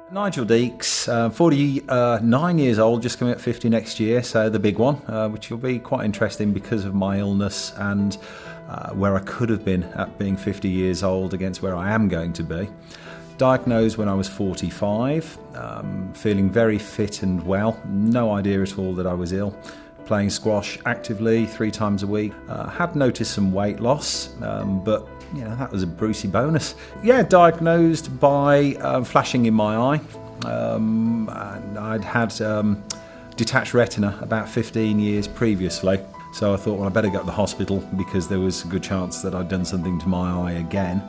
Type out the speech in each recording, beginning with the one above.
Nigel Deekes, 49 years old, just coming up 50 next year, so the big one, which will be quite interesting because of my illness and where I could have been at being 50 years old against where I am going to be. Diagnosed when I was 45, feeling very fit and well, no idea at all that I was ill. Playing squash actively 3 times a week. Had noticed some weight loss, but that was a Brucey bonus. Diagnosed by flashing in my eye. And I'd had detached retina about 15 years previously. So I thought, well, I better go to the hospital because there was a good chance that I'd done something to my eye again.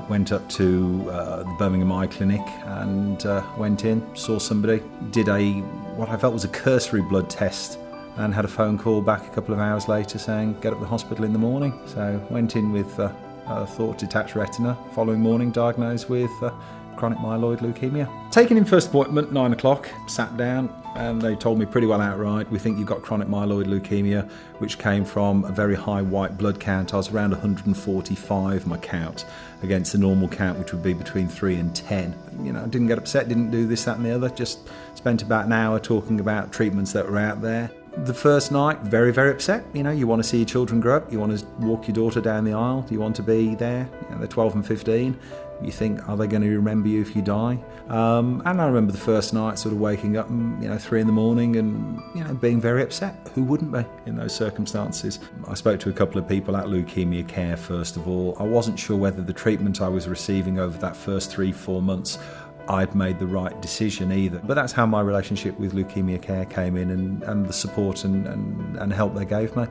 Went up to the Birmingham Eye Clinic and went in, saw somebody, did what I felt was a cursory blood test, and had a phone call back a couple of hours later saying, get up to the hospital in the morning. So went in with thought detached retina, following morning diagnosed with chronic myeloid leukemia. Taken in first appointment, 9 o'clock, sat down, and they told me pretty well outright, we think you've got chronic myeloid leukemia, which came from a very high white blood count. I was around 145, my count, against the normal count, which would be between 3 and 10. I didn't get upset, didn't do this, that and the other, just spent about an hour talking about treatments that were out there. The first night, very, very upset. You want to see your children grow up, you want to walk your daughter down the aisle, you want to be there. They're 12 and 15. You think, are they going to remember you if you die? And I remember the first night sort of waking up, 3 in the morning and, being very upset. Who wouldn't be in those circumstances? I spoke to a couple of people at Leukaemia CARE, first of all. I wasn't sure whether the treatment I was receiving over that first 3-4 months I'd made the right decision either. But that's how my relationship with Leukaemia CARE came in, and the support and help they gave me.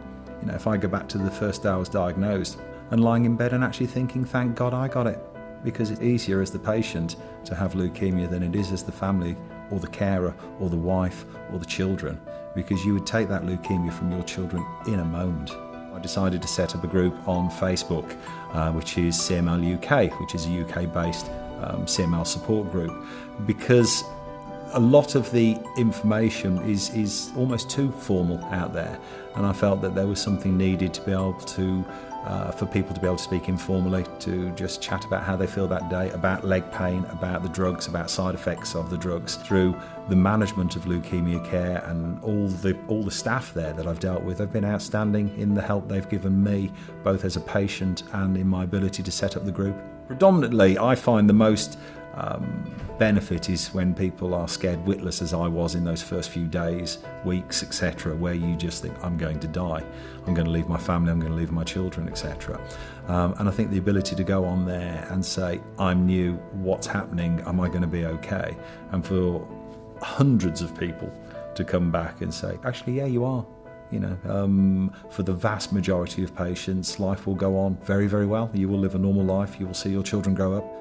If I go back to the first day I was diagnosed and lying in bed and actually thinking, thank God I got it. Because it's easier as the patient to have leukemia than it is as the family or the carer or the wife or the children, because you would take that leukemia from your children in a moment. I decided to set up a group on Facebook, which is CML UK, which is a UK-based CML support group, because a lot of the information is almost too formal out there, and I felt that there was something needed to be able to for people to be able to speak informally, to just chat about how they feel that day, about leg pain, about the drugs, about side effects of the drugs, through the management of Leukaemia CARE and all the staff there that I've dealt with. They've been outstanding in the help they've given me, both as a patient and in my ability to set up the group. Predominantly, I find the most benefit is when people are scared witless, as I was in those first few days, weeks, etc., where you just think, I'm going to die, I'm going to leave my family, I'm going to leave my children, etc. And I think the ability to go on there and say, I'm new, what's happening, am I going to be okay? And for hundreds of people to come back and say, actually, yeah, you are. For the vast majority of patients, life will go on very, very well. You will live a normal life, you will see your children grow up.